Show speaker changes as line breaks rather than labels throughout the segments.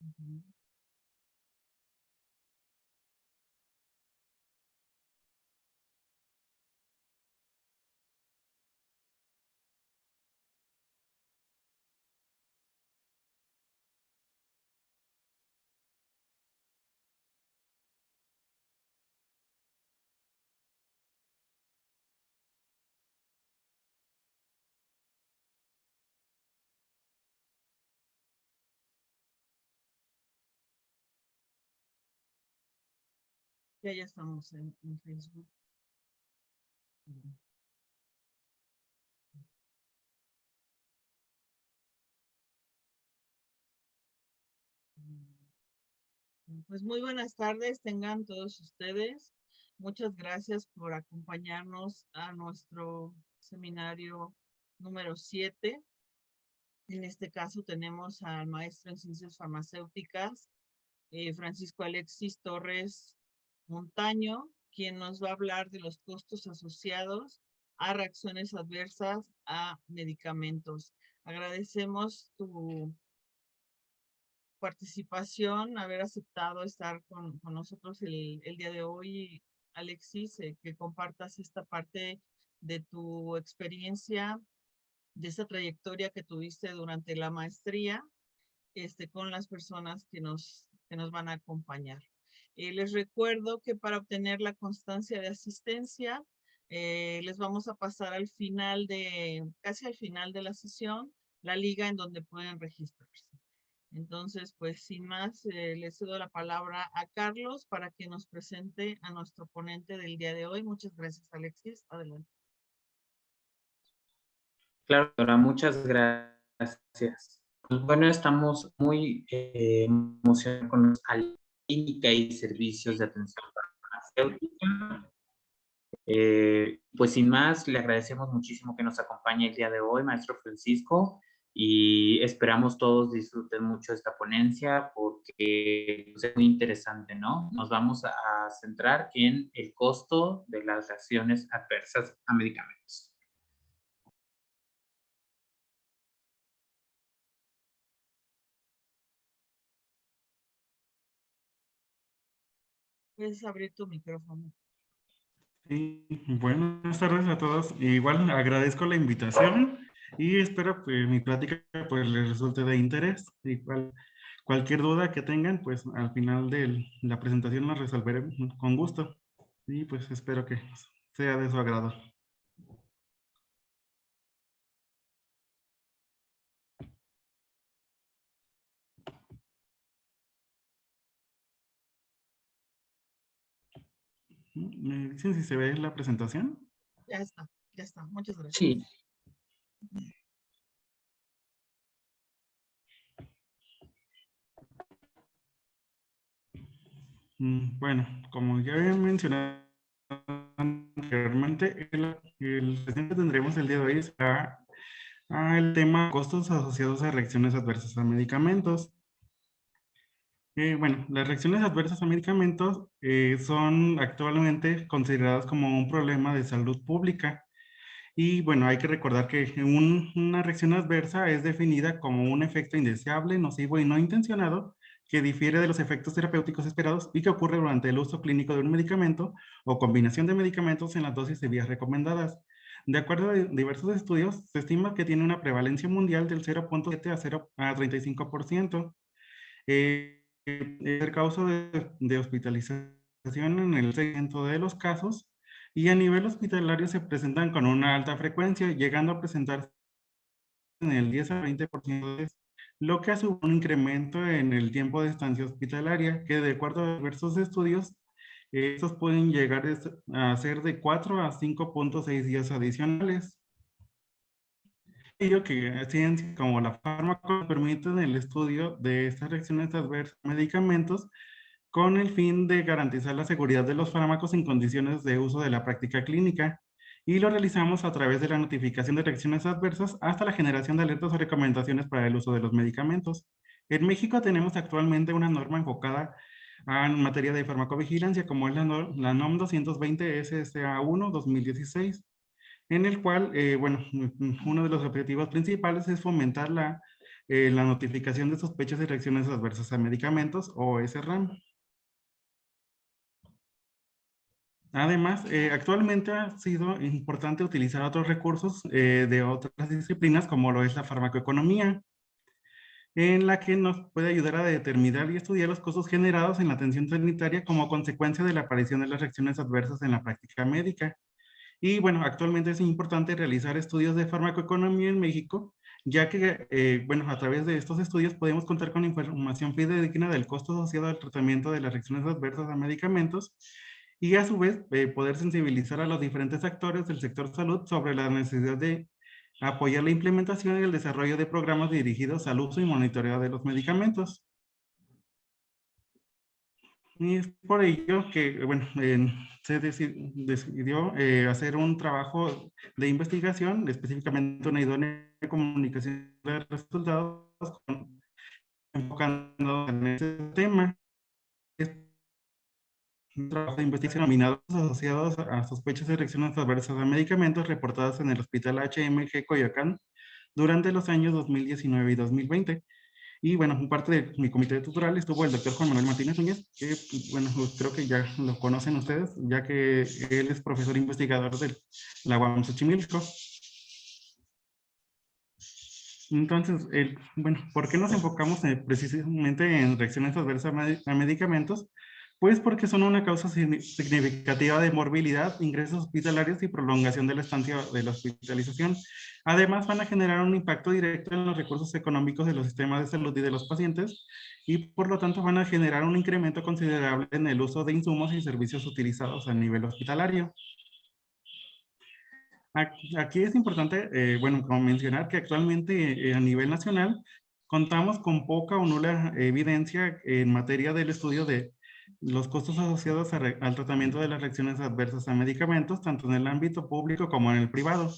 Ujú. Ya estamos en Facebook. Ujú. Pues muy buenas tardes tengan todos ustedes. Muchas gracias por acompañarnos a nuestro seminario número 7. En este caso tenemos al maestro en ciencias farmacéuticas, Francisco Alexis Torres Montaño, quien nos va a hablar de los costos asociados a reacciones adversas a medicamentos. Agradecemos tu participación, haber aceptado estar con nosotros el día de hoy, Alexis, que compartas esta parte de tu experiencia, de esta trayectoria que tuviste durante la maestría, con las personas que nos van a acompañar. Les recuerdo que para obtener la constancia de asistencia, les vamos a pasar casi al final de la sesión, la liga en donde pueden registrarse. Entonces, pues sin más, le cedo la palabra a Carlos para que nos presente a nuestro ponente del día de hoy. Muchas gracias, Alexis. Adelante.
Claro, doctora, muchas gracias. Pues bueno, estamos muy emocionados con la clínica y servicios de atención farmacéutica. Pues sin más, le agradecemos muchísimo que nos acompañe el día de hoy, maestro Francisco, y esperamos todos disfruten mucho esta ponencia porque pues, es muy interesante, ¿no? Nos vamos a centrar en el costo de las reacciones adversas a medicamentos.
Puedes abrir tu micrófono.
Sí, buenas tardes a todos. Igual agradezco la invitación y espero que mi plática pues les resulte de interés. Igual, cualquier duda que tengan, pues al final de la presentación la resolveré con gusto. Y pues espero que sea de su agrado. ¿Me dicen si se ve la presentación?
Ya está. Muchas gracias.
Sí.
Bueno, como ya había mencionado anteriormente, el sesión que tendremos el día de hoy será el tema costos asociados a reacciones adversas a medicamentos. Bueno, las reacciones adversas a medicamentos son actualmente consideradas como un problema de salud pública. Y bueno, hay que recordar que una reacción adversa es definida como un efecto indeseable, nocivo y no intencionado que difiere de los efectos terapéuticos esperados y que ocurre durante el uso clínico de un medicamento o combinación de medicamentos en las dosis de vías recomendadas. De acuerdo a diversos estudios, se estima que tiene una prevalencia mundial del 0.7 a 35%. Es causa de hospitalización en el 6% de los casos y a nivel hospitalario se presentan con una alta frecuencia, llegando a presentarse en el 10 a 20% de veces, lo que hace un incremento en el tiempo de estancia hospitalaria, que de acuerdo a diversos estudios, estos pueden llegar a ser de 4 a 5.6 días adicionales. Ello que ciencias como la fármaco permiten el estudio de estas reacciones adversas a medicamentos con el fin de garantizar la seguridad de los fármacos en condiciones de uso de la práctica clínica. Y lo realizamos a través de la notificación de reacciones adversas hasta la generación de alertas o recomendaciones para el uso de los medicamentos. En México tenemos actualmente una norma enfocada en materia de farmacovigilancia, como es la NOM 220 SSA1 2016, en el cual, bueno, uno de los objetivos principales es fomentar la la notificación de sospechas y reacciones adversas a medicamentos o SRAM. Además, actualmente ha sido importante utilizar otros recursos de otras disciplinas, como lo es la farmacoeconomía, en la que nos puede ayudar a determinar y estudiar los costos generados en la atención sanitaria como consecuencia de la aparición de las reacciones adversas en la práctica médica. Y bueno, actualmente es importante realizar estudios de farmacoeconomía en México, ya que, bueno, a través de estos estudios podemos contar con información fidedigna del costo asociado al tratamiento de las reacciones adversas a medicamentos y a su vez poder sensibilizar a los diferentes actores del sector salud sobre la necesidad de apoyar la implementación y el desarrollo de programas dirigidos al uso y monitoreo de los medicamentos. Y es por ello que, bueno, se decidió hacer un trabajo de investigación, específicamente una idónea comunicación de resultados, enfocando en ese tema. Es un trabajo de investigación nominado asociados a sospechas de reacciones adversas a medicamentos reportadas en el Hospital HMG Coyoacán durante los años 2019 y 2020. Y bueno, parte de mi comité tutoral estuvo el doctor Juan Manuel Martínez Núñez, que bueno, creo que ya lo conocen ustedes, ya que él es profesor investigador de la UAM Xochimilco. Entonces, bueno, ¿por qué nos enfocamos precisamente en reacciones adversas a medicamentos? Pues porque son una causa significativa de morbilidad, ingresos hospitalarios y prolongación de la estancia de la hospitalización. Además, van a generar un impacto directo en los recursos económicos de los sistemas de salud y de los pacientes y por lo tanto van a generar un incremento considerable en el uso de insumos y servicios utilizados a nivel hospitalario. Aquí es importante, bueno, como mencionar que actualmente a nivel nacional contamos con poca o nula evidencia en materia del estudio de los costos asociados al tratamiento de las reacciones adversas a medicamentos, tanto en el ámbito público como en el privado.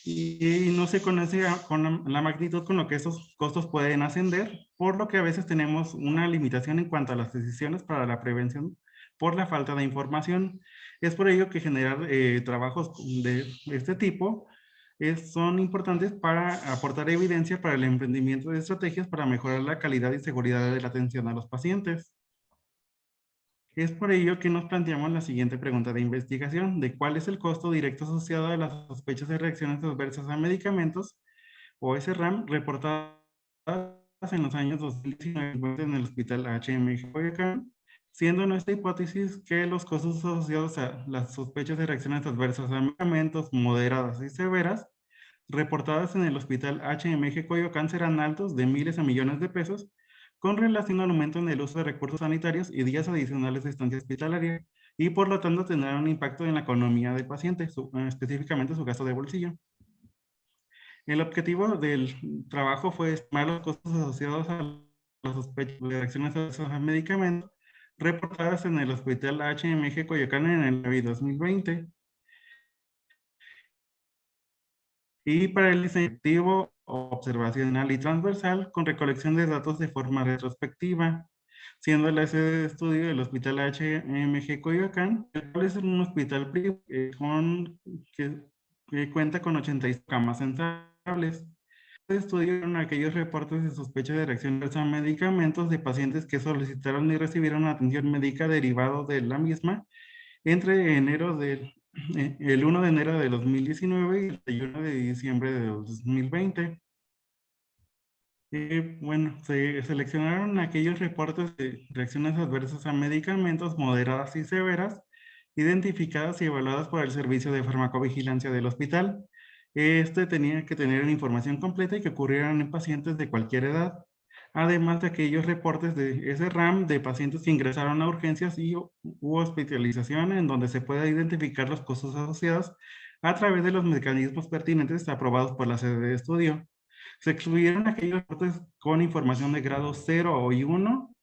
Y no se conoce con la magnitud con lo que esos costos pueden ascender, por lo que a veces tenemos una limitación en cuanto a las decisiones para la prevención por la falta de información. Es por ello que generar trabajos de este tipo son importantes para aportar evidencia para el emprendimiento de estrategias para mejorar la calidad y seguridad de la atención a los pacientes. Es por ello que nos planteamos la siguiente pregunta de investigación, de cuál es el costo directo asociado a las sospechas de reacciones adversas a medicamentos, o SRAM, reportadas en los años 2019 en el Hospital HMG Coyoacán, siendo nuestra hipótesis que los costos asociados a las sospechas de reacciones adversas a medicamentos moderadas y severas, reportadas en el Hospital HMG Coyoacán serán altos de miles a millones de pesos, con relación al aumento en el uso de recursos sanitarios y días adicionales de estancia hospitalaria, y por lo tanto tendrán un impacto en la economía del paciente, específicamente su gasto de bolsillo. El objetivo del trabajo fue estimar los costos asociados a las sospechas de reacciones adversas a medicamentos reportadas en el Hospital HMG Coyoacán en el año 2020. Y para el incentivo observacional y transversal con recolección de datos de forma retrospectiva, siendo la sede de estudio del Hospital HMG Coyoacán, el cual es un hospital privado que cuenta con 86 camas sensibles. Estudiaron aquellos reportes de sospecha de reacción adversa a medicamentos de pacientes que solicitaron y recibieron atención médica derivado de la misma entre el 1 de enero de 2019 y el 31 de diciembre de 2020. Bueno, se seleccionaron aquellos reportes de reacciones adversas a medicamentos moderadas y severas, identificadas y evaluadas por el Servicio de Farmacovigilancia del hospital. Este tenía que tener información completa y que ocurrieran en pacientes de cualquier edad, además de aquellos reportes de SRAM de pacientes que ingresaron a urgencias u hospitalización, en donde se pueda identificar los costos asociados a través de los mecanismos pertinentes aprobados por la sede de estudio. Se excluyeron aquellos reportes con información de grado 0 y 1,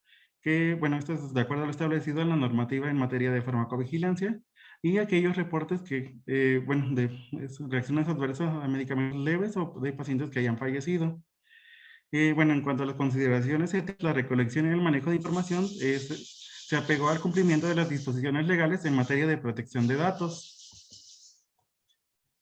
que, bueno, esto es de acuerdo a lo establecido en la normativa en materia de farmacovigilancia, y aquellos reportes que, bueno, de reacciones adversas a medicamentos leves o de pacientes que hayan fallecido. Bueno, en cuanto a las consideraciones éticas, la recolección y el manejo de información se apegó al cumplimiento de las disposiciones legales en materia de protección de datos.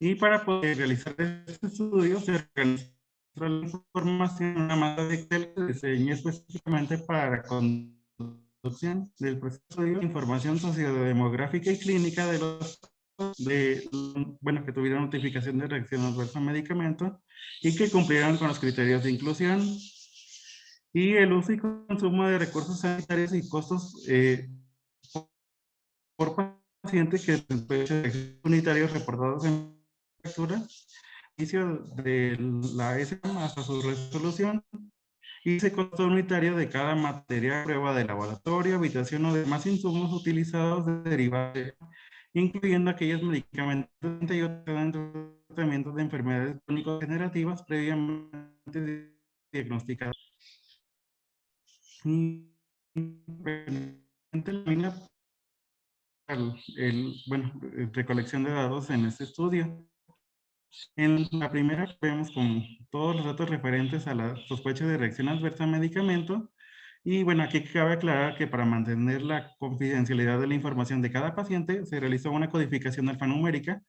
Y para poder realizar este estudio, se organizó la información en una masa de Excel que diseñé específicamente para conducción del proceso de información sociodemográfica y clínica de los bueno, que tuvieron notificación de reacción adversa a medicamento y que cumplieran con los criterios de inclusión y el uso y consumo de recursos sanitarios y costos por paciente que unitarios reportados en la factura, inicio de la SM hasta su resolución y ese costo unitario de cada materia, prueba de laboratorio, habitación o demás insumos utilizados de derivados, incluyendo aquellos medicamentos y otros tratamientos de enfermedades crónico-degenerativas previamente diagnosticadas. Y, bueno, recolección de datos en este estudio. En la primera vemos con todos los datos referentes a la sospecha de reacción adversa a medicamento. Y bueno, aquí cabe aclarar que para mantener la confidencialidad de la información de cada paciente, se realizó una codificación alfanumérica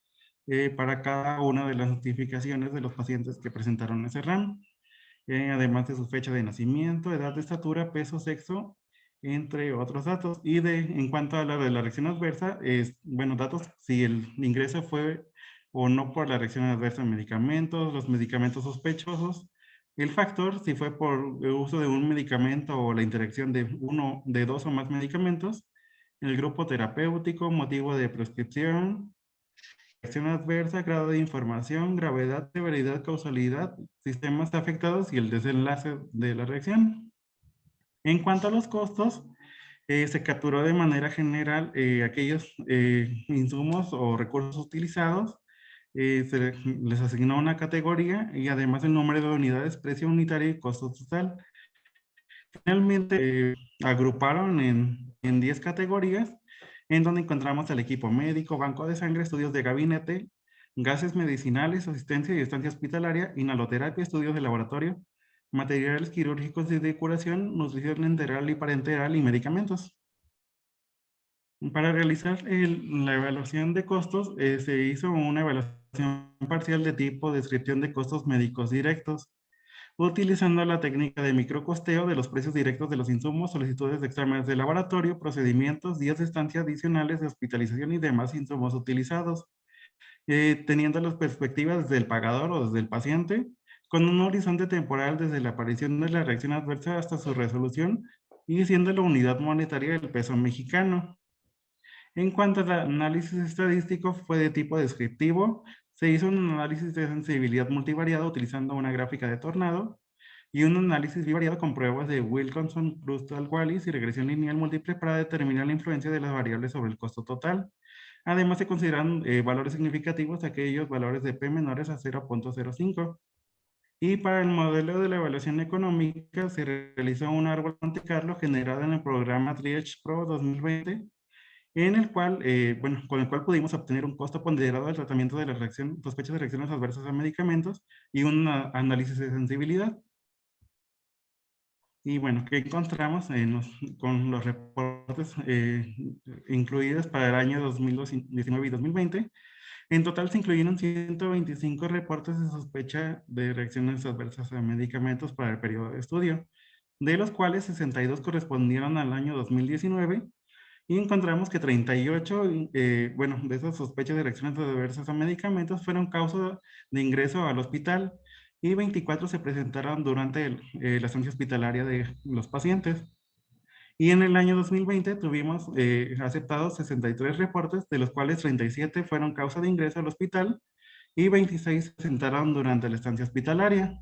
para cada una de las notificaciones de los pacientes que presentaron ese RAM, además de su fecha de nacimiento, edad de estatura, peso, sexo, entre otros datos. Y en cuanto a la de la reacción adversa, bueno, datos si el ingreso fue o no por la reacción adversa a medicamentos, los medicamentos sospechosos, el factor, si fue por el uso de un medicamento o la interacción de dos o más medicamentos, el grupo terapéutico, motivo de prescripción, reacción adversa, grado de información, gravedad, severidad, causalidad, sistemas afectados y el desenlace de la reacción. En cuanto a los costos, se capturó de manera general aquellos insumos o recursos utilizados, se les asignó una categoría y además el número de unidades, precio unitario y costo total. Finalmente, agruparon en 10 categorías, en donde encontramos el equipo médico, banco de sangre, estudios de gabinete, gases medicinales, asistencia y estancia hospitalaria, inhaloterapia, estudios de laboratorio, materiales quirúrgicos y de curación, nutrición enteral y parenteral y medicamentos. Para realizar la evaluación de costos, se hizo una evaluación parcial de tipo descripción de costos médicos directos, utilizando la técnica de microcosteo de los precios directos de los insumos, solicitudes de exámenes de laboratorio, procedimientos, días de estancia adicionales de hospitalización y demás insumos utilizados, teniendo las perspectivas desde el pagador o desde el paciente, con un horizonte temporal desde la aparición de la reacción adversa hasta su resolución y siendo la unidad monetaria el peso mexicano. En cuanto al análisis estadístico, fue de tipo descriptivo. Se hizo un análisis de sensibilidad multivariado utilizando una gráfica de tornado y un análisis bivariado con pruebas de Wilkinson, Brustol-Wallis y regresión lineal múltiple para determinar la influencia de las variables sobre el costo total. Además, se consideran valores significativos aquellos valores de P menores a 0.05. Y para el modelo de la evaluación económica, se realizó un árbol Monte Carlo generado en el programa Triage Pro 2020, en el cual, bueno, con el cual pudimos obtener un costo ponderado del tratamiento de la sospechas de reacciones adversas a medicamentos y un análisis de sensibilidad. Y bueno, ¿qué encontramos con los reportes incluidos para el año 2019 y 2020? En total se incluyeron 125 reportes de sospecha de reacciones adversas a medicamentos para el periodo de estudio, de los cuales 62 correspondieron al año 2019 y encontramos que 38, bueno, de esas sospechas de reacciones adversas a medicamentos fueron causa de ingreso al hospital y 24 se presentaron durante la estancia hospitalaria de los pacientes. Y en el año 2020 tuvimos aceptados 63 reportes, de los cuales 37 fueron causa de ingreso al hospital y 26 se presentaron durante la estancia hospitalaria.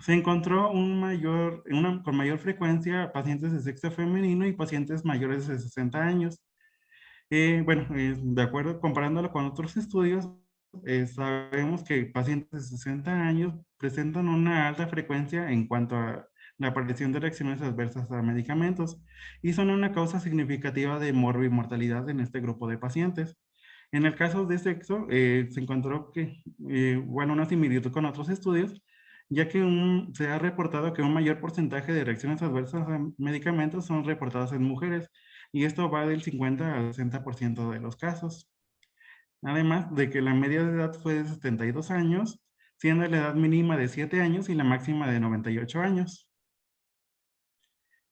Se encontró con mayor frecuencia pacientes de sexo femenino y pacientes mayores de 60 años. Bueno, de acuerdo, comparándolo con otros estudios, sabemos que pacientes de 60 años presentan una alta frecuencia en cuanto a la aparición de reacciones adversas a medicamentos y son una causa significativa de mortalidad en este grupo de pacientes. En el caso de sexo, se encontró que, bueno, una similitud con otros estudios, ya que se ha reportado que un mayor porcentaje de reacciones adversas a medicamentos son reportadas en mujeres, y esto va del 50 al 60% de los casos. Además de que la media de edad fue de 72 años, siendo la edad mínima de 7 años y la máxima de 98 años.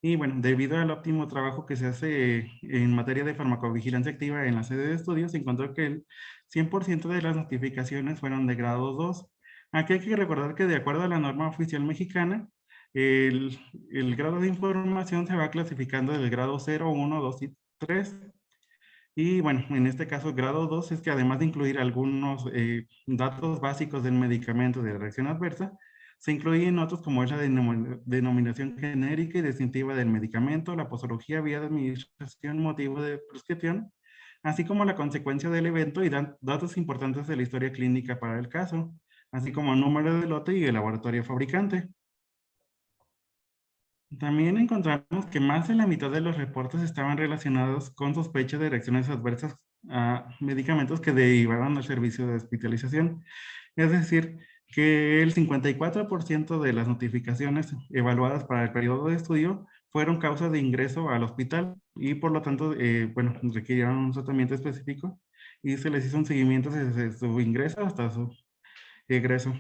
Y bueno, debido al óptimo trabajo que se hace en materia de farmacovigilancia activa en la sede de estudios, se encontró que el 100% de las notificaciones fueron de grado 2. Aquí hay que recordar que de acuerdo a la norma oficial mexicana, el, el grado de información se va clasificando del grado 0, 1, 2 y 3. Y bueno, en este caso, grado 2 es que además de incluir algunos datos básicos del medicamento de reacción adversa, se incluyen otros como es la denominación genérica y distintiva del medicamento, la posología, vía de administración, motivo de prescripción, así como la consecuencia del evento y datos importantes de la historia clínica para el caso, así como el número de lote y el laboratorio fabricante. También encontramos que más de la mitad de los reportes estaban relacionados con sospechas de reacciones adversas a medicamentos que derivaban al servicio de hospitalización. Es decir, que el 54% de las notificaciones evaluadas para el periodo de estudio fueron causa de ingreso al hospital y por lo tanto, bueno, requirieron un tratamiento específico y se les hizo un seguimiento desde su ingreso hasta su egreso.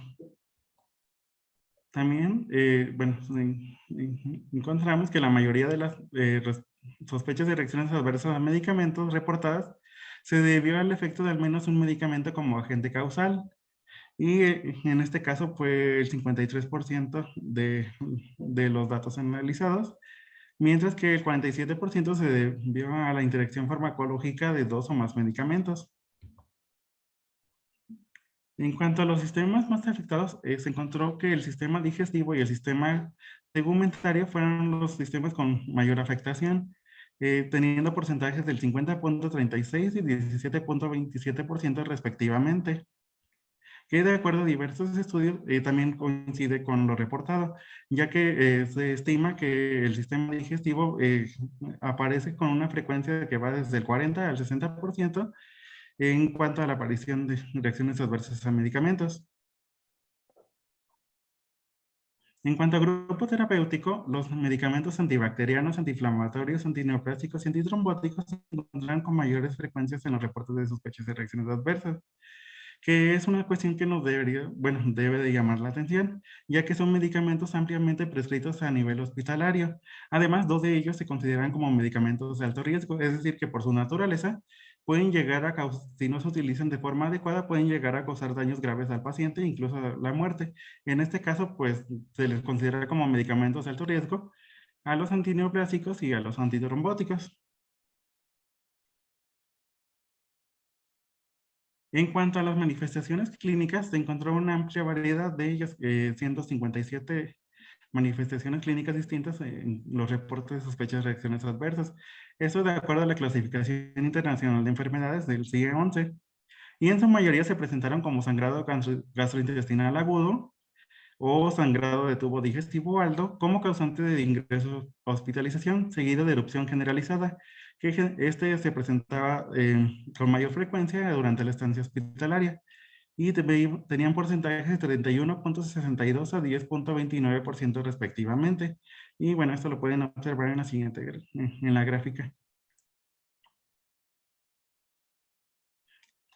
También, bueno, encontramos que la mayoría de las sospechas de reacciones adversas a medicamentos reportadas se debió al efecto de al menos un medicamento como agente causal. Y en este caso fue el 53% de los datos analizados, mientras que el 47% se debió a la interacción farmacológica de 2 o más medicamentos. En cuanto a los sistemas más afectados, se encontró que el sistema digestivo y el sistema tegumentario fueron los sistemas con mayor afectación, teniendo porcentajes del 50.36 y 17.27% respectivamente, que de acuerdo a diversos estudios también coincide con lo reportado, ya que se estima que el sistema digestivo aparece con una frecuencia que va desde el 40 al 60%, en cuanto a la aparición de reacciones adversas a medicamentos. En cuanto a grupo terapéutico, los medicamentos antibacterianos, antiinflamatorios, antineoplásicos y antitrombóticos se encuentran con mayores frecuencias en los reportes de sospechas de reacciones adversas, que es una cuestión que nos debería, bueno, debe de llamar la atención, ya que son medicamentos ampliamente prescritos a nivel hospitalario. Además, 2 de ellos se consideran como medicamentos de alto riesgo, es decir, que por su naturaleza pueden llegar a causar, si no se utilizan de forma adecuada, pueden llegar a causar daños graves al paciente, incluso la muerte. En este caso, pues, se les considera como medicamentos de alto riesgo a los antineoplásicos y a los antitrombóticos. En cuanto a las manifestaciones clínicas, se encontró una amplia variedad de ellas, siendo 57 manifestaciones clínicas distintas en los reportes de sospechas de reacciones adversas. Eso de acuerdo a la clasificación internacional de enfermedades del CIE-11. Y en su mayoría se presentaron como sangrado gastrointestinal agudo o sangrado de tubo digestivo alto como causante de ingreso a hospitalización, seguido de erupción generalizada, que este se presentaba con mayor frecuencia durante la estancia hospitalaria y tenían porcentajes de 31.62 a 10.29% respectivamente. Y bueno, esto lo pueden observar en la siguiente, en la gráfica.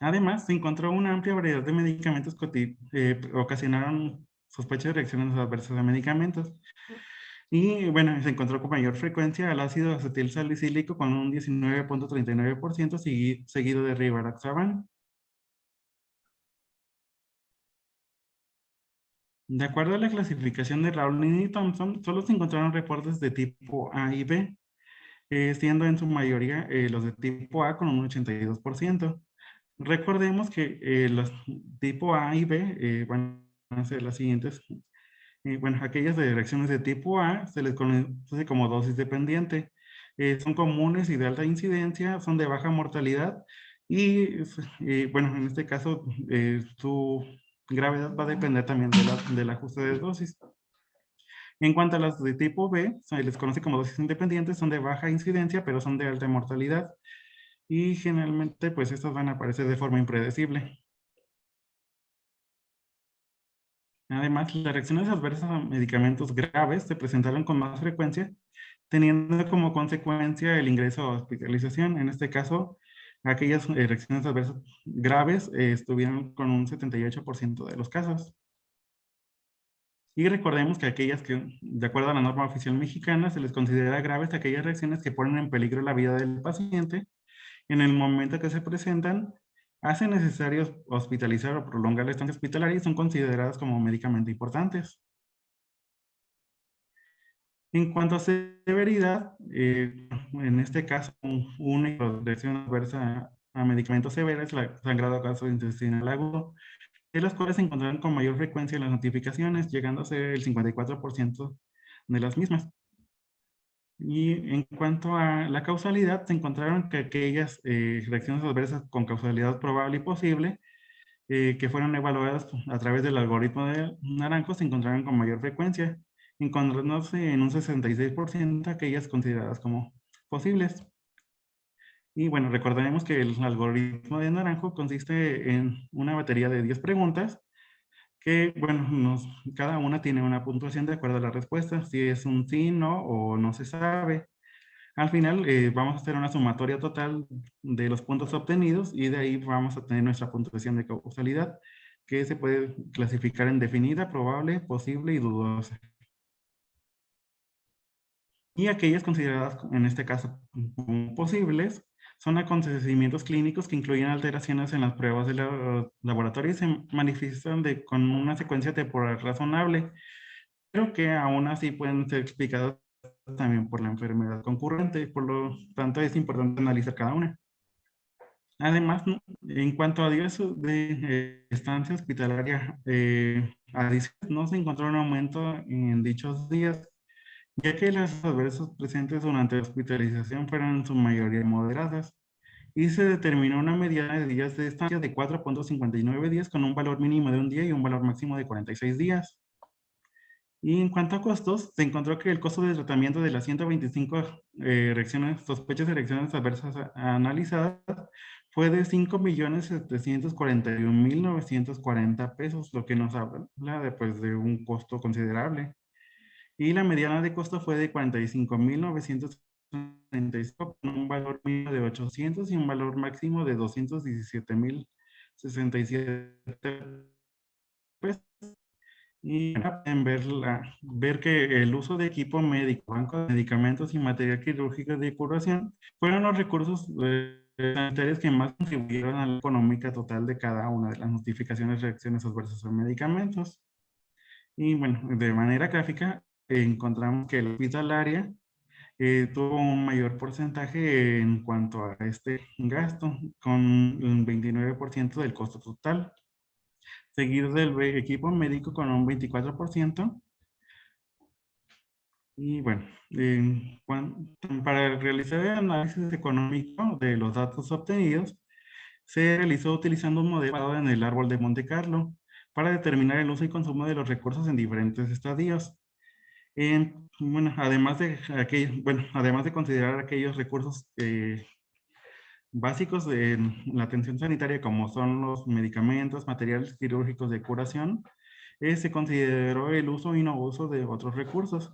Además, se encontró una amplia variedad de medicamentos que ocasionaron sospechas de reacciones adversas a medicamentos. Y bueno, se encontró con mayor frecuencia el ácido acetil salicílico con un 19.39%, seguido de rivaroxaban. De acuerdo a la clasificación de Rowling y Thompson, solo se encontraron reportes de tipo A y B, siendo en su mayoría los de tipo A con un 82%. Recordemos que los tipo A y B van a ser las siguientes. Bueno, aquellas de reacciones de tipo A se les conoce como dosis dependiente. Son comunes y de alta incidencia, son de baja mortalidad y, bueno, en este caso su gravedad va a depender también del ajuste de dosis. En cuanto a las de tipo B, se les conoce como dosis independientes, son de baja incidencia, pero son de alta mortalidad. Y generalmente, pues, estas van a aparecer de forma impredecible. Además, las reacciones adversas a medicamentos graves se presentaron con más frecuencia, teniendo como consecuencia el ingreso a hospitalización. En este caso, aquellas reacciones adversas graves estuvieron con un 78% de los casos. Y recordemos que aquellas que, de acuerdo a la norma oficial mexicana, se les considera graves aquellas reacciones que ponen en peligro la vida del paciente en el momento que se presentan, hacen necesario hospitalizar o prolongar la estancia hospitalaria y son consideradas como médicamente importantes. En cuanto a severidad, en este caso, una reacción adversa a medicamentos severa es la sangrado gastrointestinal agudo, de las cuales se encontraron con mayor frecuencia en las notificaciones, llegando a ser el 54% de las mismas. Y en cuanto a la causalidad, se encontraron que aquellas reacciones adversas con causalidad probable y posible, que fueron evaluadas a través del algoritmo de Naranjo, se encontraron con mayor frecuencia, encontrándose en un 66% aquellas consideradas como posibles. Y bueno, recordaremos que el algoritmo de Naranjo consiste en una batería de 10 preguntas que, bueno, cada una tiene una puntuación de acuerdo a la respuesta, si es un sí, no o no se sabe. Al final vamos a hacer una sumatoria total de los puntos obtenidos y de ahí vamos a tener nuestra puntuación de causalidad, que se puede clasificar en definida, probable, posible y dudosa. Y aquellas consideradas en este caso como posibles son acontecimientos clínicos que incluyen alteraciones en las pruebas de laboratorio y se manifiestan con una secuencia temporal razonable, pero que aún así pueden ser explicadas también por la enfermedad concurrente, por lo tanto es importante analizar cada una. Además, ¿no? En cuanto a días de estancia hospitalaria adicionales, no se encontró un aumento en dichos días, ya que las adversos presentes durante la hospitalización fueron en su mayoría moderadas, y se determinó una mediana de días de estancia de 4.59 días con un valor mínimo de un día y un valor máximo de 46 días. Y en cuanto a costos, se encontró que el costo de tratamiento de las 125 sospechas de reacciones adversas analizadas fue de 5.741.940 pesos, lo que nos habla de un costo considerable. Y la mediana de costo fue de 45.935 con un valor mínimo de 800 y un valor máximo de 217.067 pesos. Y pueden ver que el uso de equipo médico, banco de medicamentos y material quirúrgico de curación fueron los recursos sanitarios que más contribuyeron a la económica total de cada una de las notificaciones de reacciones adversas a medicamentos. Y bueno, de manera gráfica, encontramos que el hospitalaria tuvo un mayor porcentaje en cuanto a este gasto, con un 29% del costo total, seguido del equipo médico con un 24%. Y bueno, para realizar el análisis económico de los datos obtenidos, se realizó utilizando un modelo basado en el árbol de Monte Carlo para determinar el uso y consumo de los recursos en diferentes estadios. Bueno, además de considerar aquellos recursos básicos de la atención sanitaria, como son los medicamentos, materiales quirúrgicos de curación, se consideró el uso y no uso de otros recursos.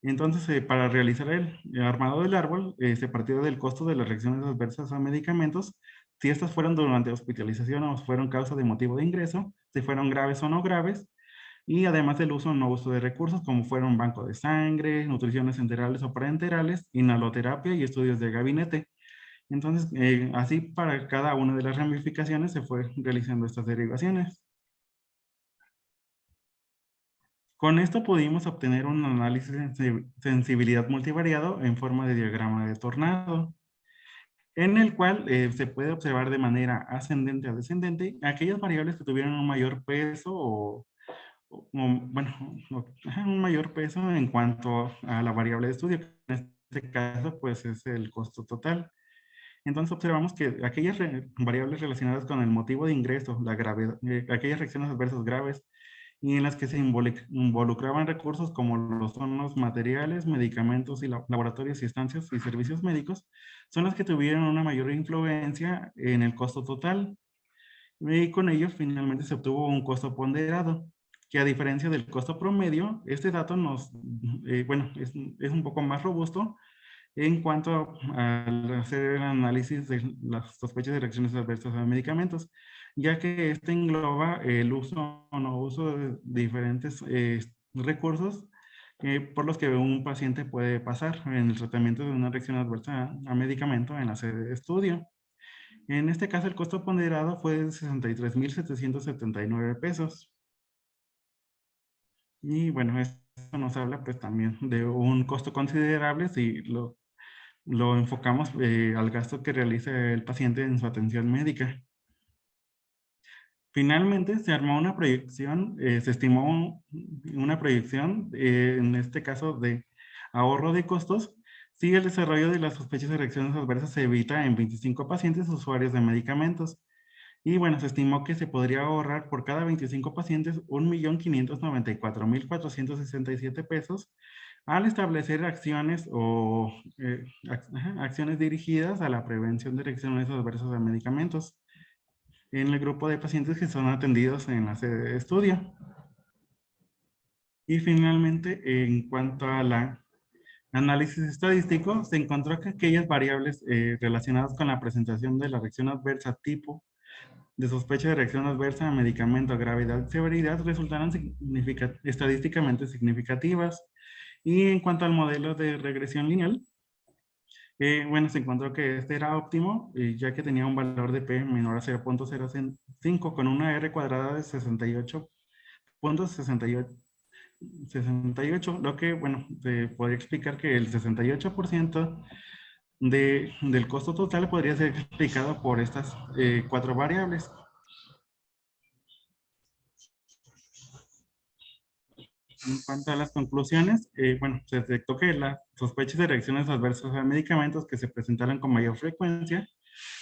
Entonces, para realizar el armado del árbol, se partió del costo de las reacciones adversas a medicamentos, si estas fueron durante hospitalización o fueron causa de motivo de ingreso, si fueron graves o no graves, y además del uso o no uso de recursos como fueron banco de sangre, nutriciones enterales o parenterales, inhaloterapia y estudios de gabinete. Entonces, así para cada una de las ramificaciones se fue realizando estas derivaciones. Con esto pudimos obtener un análisis de sensibilidad multivariado en forma de diagrama de tornado, en el cual se puede observar de manera ascendente a descendente aquellas variables que tuvieron un mayor peso un mayor peso en cuanto a la variable de estudio, que en este caso pues es el costo total. Entonces observamos que aquellas variables relacionadas con el motivo de ingreso, la gravedad, aquellas reacciones adversas graves y en las que se involucraban recursos como son los materiales, medicamentos y laboratorios y estancias y servicios médicos, son las que tuvieron una mayor influencia en el costo total. Y con ello finalmente se obtuvo un costo ponderado, que a diferencia del costo promedio, este dato es un poco más robusto en cuanto al hacer el análisis de las sospechas de reacciones adversas a medicamentos, ya que este engloba el uso o no uso de diferentes recursos por los que un paciente puede pasar en el tratamiento de una reacción adversa a medicamento en la sede de estudio. En este caso, el costo ponderado fue de 63,779 pesos. Y bueno, esto nos habla pues también de un costo considerable si lo enfocamos al gasto que realiza el paciente en su atención médica. Finalmente, se armó una proyección, se estimó una proyección, en este caso de ahorro de costos, si el desarrollo de las sospechas de reacciones adversas se evita en 25 pacientes usuarios de medicamentos. Y bueno, se estimó que se podría ahorrar por cada 25 pacientes 1,594,467 pesos al establecer acciones o acciones dirigidas a la prevención de reacciones adversas a medicamentos en el grupo de pacientes que son atendidos en la sede de estudio. Y finalmente, en cuanto a la análisis estadístico, se encontró que aquellas variables relacionadas con la presentación de la reacción adversa tipo de sospecha de reacción adversa a medicamento, gravedad y severidad resultaron estadísticamente significativas. Y en cuanto al modelo de regresión lineal, bueno, se encontró que este era óptimo, ya que tenía un valor de P menor a 0,05 con una R cuadrada de 68,68, lo que, bueno, se podría explicar que el 68% del costo total podría ser explicado por estas 4 variables. En cuanto a las conclusiones, bueno, se detectó que las sospechas de reacciones adversas a medicamentos que se presentaron con mayor frecuencia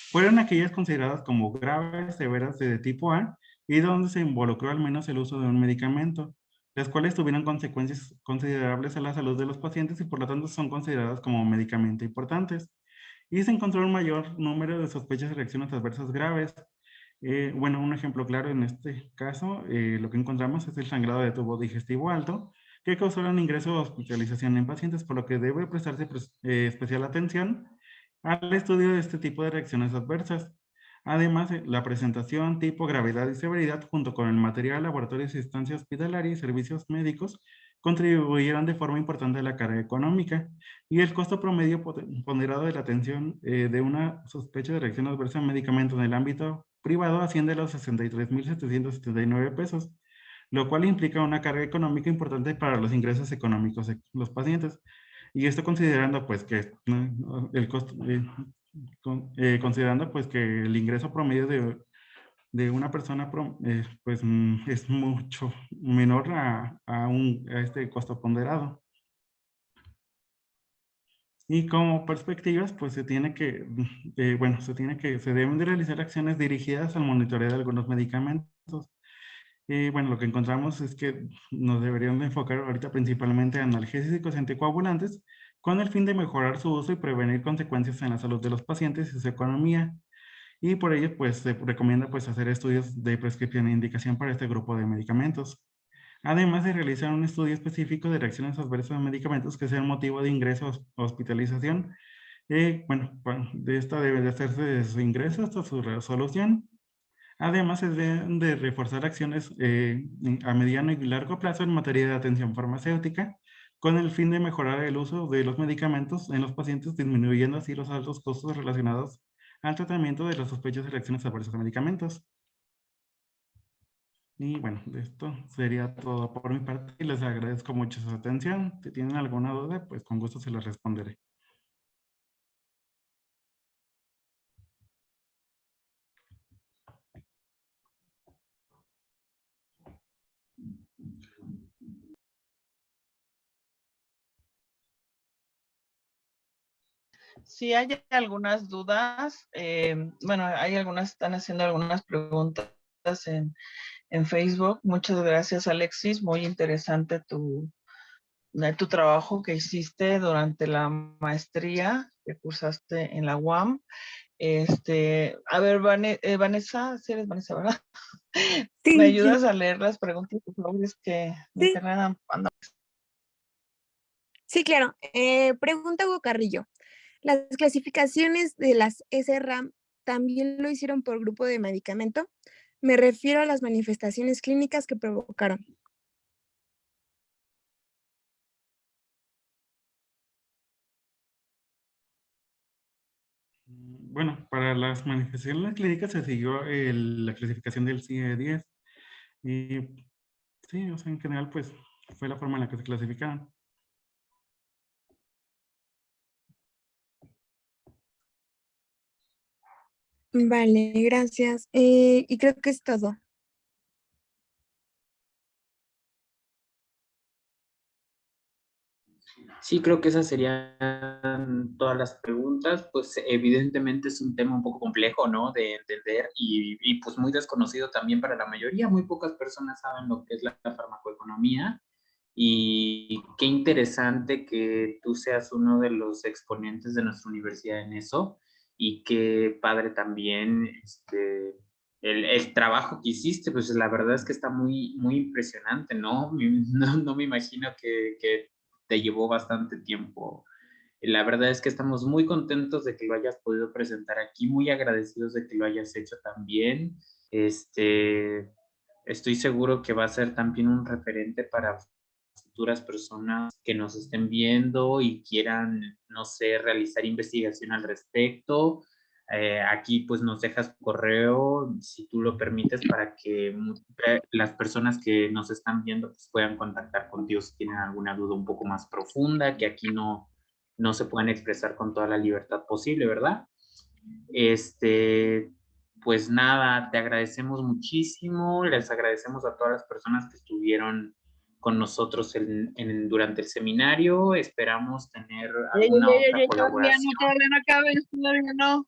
fueron aquellas consideradas como graves, severas de tipo A y donde se involucró al menos el uso de un medicamento, las cuales tuvieron consecuencias considerables a la salud de los pacientes y por lo tanto son consideradas como medicamento importantes. Y se encontró un mayor número de sospechas de reacciones adversas graves. Bueno, un ejemplo claro en este caso, lo que encontramos es el sangrado de tubo digestivo alto, que causó un ingreso a hospitalización en pacientes, por lo que debe prestarse especial atención al estudio de este tipo de reacciones adversas. Además, la presentación, tipo, gravedad y severidad, junto con el material, laboratorio, asistencia hospitalaria y servicios médicos, contribuyeron de forma importante a la carga económica y el costo promedio ponderado de la atención de una sospecha de reacción adversa a medicamentos en el ámbito privado asciende a los 63,779 pesos, lo cual implica una carga económica importante para los ingresos económicos de los pacientes. Y esto considerando pues que el costo, considerando pues que el ingreso promedio de una persona pues es mucho menor a este costo ponderado. Y como perspectivas, pues se deben de realizar acciones dirigidas al monitoreo de algunos medicamentos. Bueno, lo que encontramos es que nos deberían de enfocar ahorita principalmente en analgésicos y anticoagulantes con el fin de mejorar su uso y prevenir consecuencias en la salud de los pacientes y su economía. Y por ello, pues se recomienda pues hacer estudios de prescripción e indicación para este grupo de medicamentos. Además de realizar un estudio específico de reacciones adversas a medicamentos que sean motivo de ingreso o hospitalización. Bueno, de esta debe de hacerse de su ingreso hasta su resolución. Además, se deben de reforzar acciones a mediano y largo plazo en materia de atención farmacéutica, con el fin de mejorar el uso de los medicamentos en los pacientes, disminuyendo así los altos costos relacionados al tratamiento de las sospechas de reacciones adversas a medicamentos. Y bueno, esto sería todo por mi parte y les agradezco mucho su atención. Si tienen alguna duda, pues con gusto se las responderé.
Si hay algunas dudas, bueno, hay algunas, están haciendo algunas preguntas en Facebook. Muchas gracias, Alexis. Muy interesante tu trabajo que hiciste durante la maestría que cursaste en la UAM. A ver, Vanessa, si eres Vanessa, ¿verdad?
Sí,
¿Me
sí,
ayudas a leer las preguntas? Por favor, es que mi
sí,
internet anda.
sí, claro. Pregunta Hugo Carrillo. ¿Las clasificaciones de las SRAM también lo hicieron por grupo de medicamento? Me refiero a las manifestaciones clínicas que provocaron.
Bueno, para las manifestaciones clínicas se siguió la clasificación del CIE-10 y sí, o sea, en general, pues fue la forma en la que se clasificaron.
Vale, gracias. Y creo que es todo.
Sí, creo que esas serían todas las preguntas. Pues evidentemente es un tema un poco complejo, ¿no? De entender y pues muy desconocido también para la mayoría. Muy pocas personas saben lo que es la farmacoeconomía y qué interesante que tú seas uno de los exponentes de nuestra universidad en eso y qué padre también el trabajo que hiciste. Pues la verdad es que está muy, muy impresionante, ¿no? No me imagino que te llevó bastante tiempo. La verdad es que estamos muy contentos de que lo hayas podido presentar aquí, muy agradecidos de que lo hayas hecho también. Estoy seguro que va a ser también un referente para futuras personas que nos estén viendo y quieran, no sé, realizar investigación al respecto. Aquí pues nos dejas tu correo, si tú lo permites, para que las personas que nos están viendo pues, puedan contactar contigo si tienen alguna duda un poco más profunda, que aquí no se pueden expresar con toda la libertad posible, ¿verdad? Este, pues nada, te agradecemos muchísimo, les agradecemos a todas las personas que estuvieron con nosotros durante el seminario, esperamos tener
Ey,
alguna
ey, ey,
otra
ey,
colaboración.
todavía no acabes, todavía no.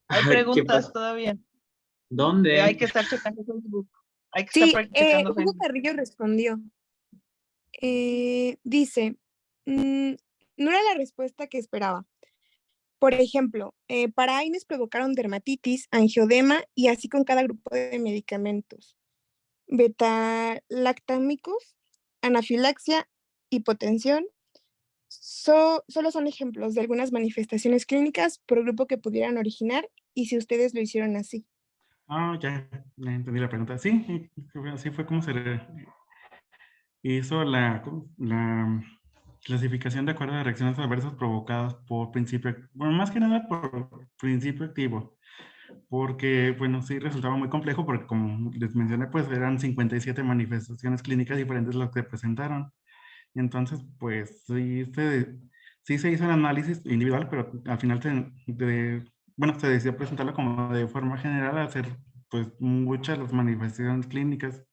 Hay
¿Qué
preguntas
pasa?
todavía. Hay
¿Dónde?
que estar checando Facebook. Hay que estar
Sí,
checando
Hugo
Facebook.
Carrillo respondió. Dice, "Mm, no era la respuesta que esperaba. Por ejemplo, para AINES provocaron dermatitis, angioedema y así con cada grupo de medicamentos. Beta-lactámicos, anafilaxia, hipotensión, solo son ejemplos de algunas manifestaciones clínicas por grupo que pudieran originar y si ustedes lo hicieron así.
Ya entendí la pregunta. Sí, así fue como se hizo la clasificación de acuerdo a reacciones adversas provocadas por principio, bueno, más que nada por principio activo, porque, bueno, sí resultaba muy complejo porque como les mencioné, pues eran 57 manifestaciones clínicas diferentes las que presentaron. Entonces, pues sí se hizo el análisis individual, pero al final bueno, se decidió presentarlo como de forma general, hacer pues muchas las manifestaciones clínicas.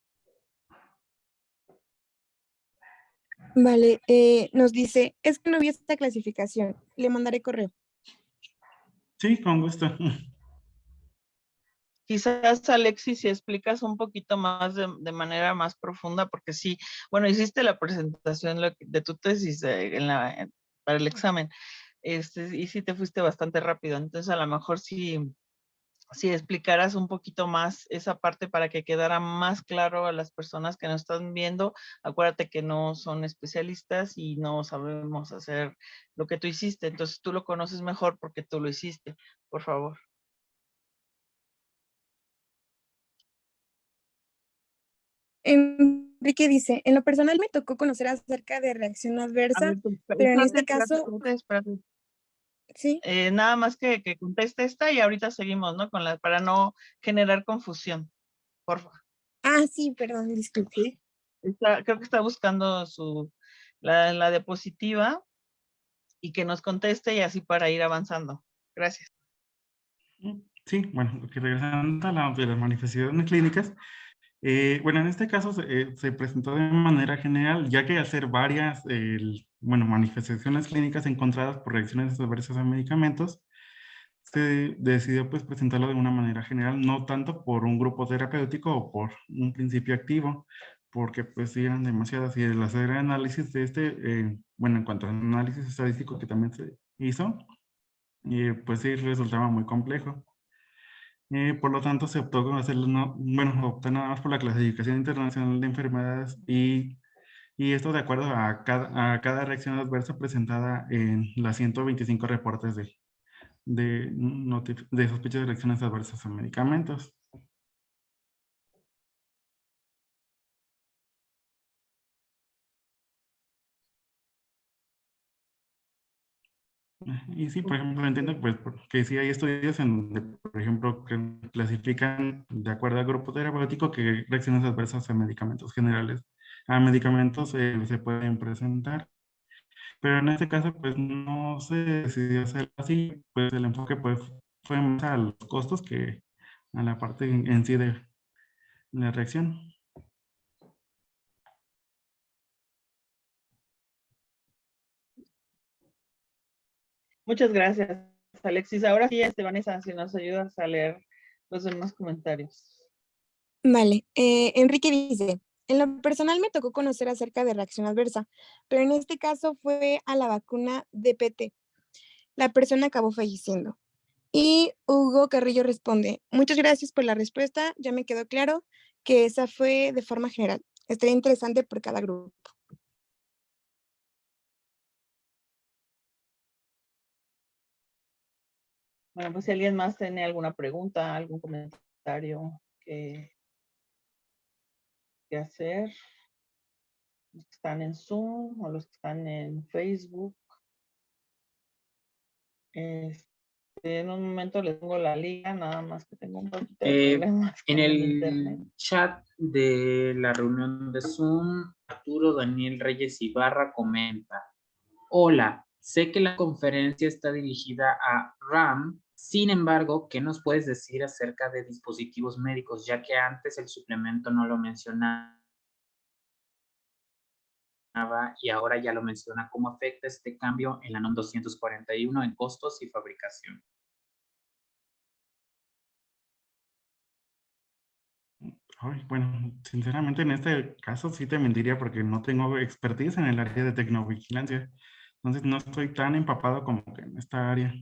Vale, nos dice, es que no vi esta clasificación, le mandaré correo.
Sí, con gusto.
Quizás, Alexis, si explicas un poquito más de manera más profunda, porque sí, bueno, hiciste la presentación de tu tesis para el examen, y sí te fuiste bastante rápido, entonces a lo mejor si explicaras un poquito más esa parte para que quedara más claro a las personas que nos están viendo. Acuérdate que no son especialistas y no sabemos hacer lo que tú hiciste, entonces tú lo conoces mejor porque tú lo hiciste, por favor.
Enrique dice, en lo personal me tocó conocer acerca de reacción
A
adversa,
ver, pues,
pero en este caso,
espérate.
sí.
Nada más que conteste esta y ahorita seguimos, ¿no? Para no generar confusión, por favor.
Ah, sí, perdón, disculpe.
Sí. Creo que está buscando la diapositiva y que nos conteste y así para ir avanzando. Gracias.
Sí, bueno, que regresando a de las manifestaciones clínicas, bueno, en este caso se presentó de manera general, ya que hacer varias, bueno, manifestaciones clínicas encontradas por reacciones adversas a medicamentos, se decidió pues presentarlo de una manera general, no tanto por un grupo terapéutico o por un principio activo, porque pues sí eran demasiadas y el hacer análisis de bueno, en cuanto al análisis estadístico que también se hizo, pues sí resultaba muy complejo. Por lo tanto, se optó con hacerlo, bueno, optar nada más por la clasificación internacional de enfermedades y esto de acuerdo a cada reacción adversa presentada en las 125 reportes de sospecha de reacciones adversas a medicamentos. Y sí, por ejemplo, entiendo pues, que sí hay estudios en donde, por ejemplo, que clasifican de acuerdo al grupo terapéutico que reacciones adversas a medicamentos generales, a medicamentos se pueden presentar. Pero en este caso, pues no se decidió hacer así, pues el enfoque pues fue más a los costos que a la parte en sí de la reacción.
Muchas gracias, Alexis. Ahora sí, Vanessa, si nos ayudas a leer los demás comentarios.
Vale, Enrique dice, en lo personal me tocó conocer acerca de reacción adversa, pero en este caso fue a la vacuna DPT. La persona acabó falleciendo. Y Hugo Carrillo responde, muchas gracias por la respuesta, ya me quedó claro que esa fue de forma general. Estaría interesante por cada grupo.
Bueno, pues si alguien más tiene alguna pregunta, algún comentario que hacer, los que están en Zoom o los que están en Facebook. En un momento les pongo la liga, nada más que tengo un poquito de problemas
En
con el
el
internet.
chat de la reunión de Zoom, Arturo Daniel Reyes Ibarra comenta, hola, sé que la conferencia está dirigida a RAM, sin embargo, ¿qué nos puedes decir acerca de dispositivos médicos? Ya que antes el suplemento no lo mencionaba y ahora ya lo menciona. ¿Cómo afecta este cambio en la NOM 241 en costos y fabricación?
Ay, bueno, sinceramente en este caso sí te mentiría porque no tengo expertise en el área de tecnovigilancia. Entonces no estoy tan empapado como que en esta área.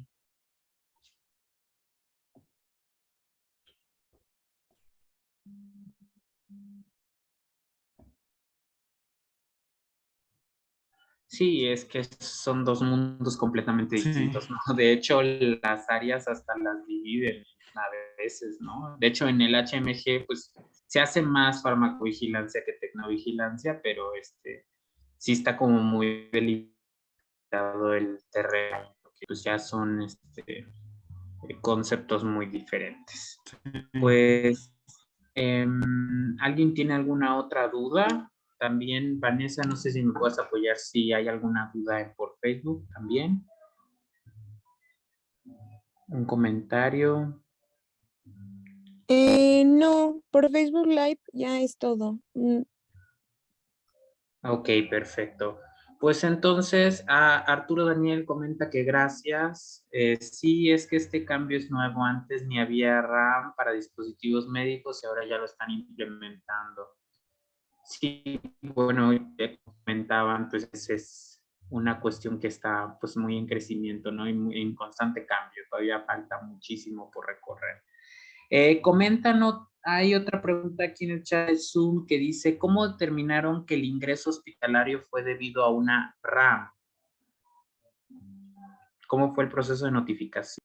Sí, es que son dos mundos completamente
Sí,
distintos, ¿no? De hecho, las áreas hasta las dividen a veces, ¿no? De hecho, en el HMG, pues, se hace más farmacovigilancia que tecnovigilancia, pero sí está como muy delimitado el terreno, porque pues ya son conceptos muy diferentes.
sí.
Pues, ¿alguien tiene alguna otra duda? También, Vanessa, no sé si me puedes apoyar si hay alguna duda por Facebook también. Un comentario.
No, por Facebook Live ya es todo.
Ok, perfecto. Pues entonces, Arturo Daniel comenta que gracias. Sí, es que este cambio es nuevo. Antes ni había RAM para dispositivos médicos y ahora ya lo están implementando. Sí, bueno, ya comentaban, pues es una cuestión que está pues muy en crecimiento, ¿no? Y en constante cambio. Todavía falta muchísimo por recorrer. Coméntanos, hay otra pregunta aquí en el chat de Zoom que dice, ¿cómo determinaron que el ingreso hospitalario fue debido a una RAM? ¿Cómo fue el proceso de notificación?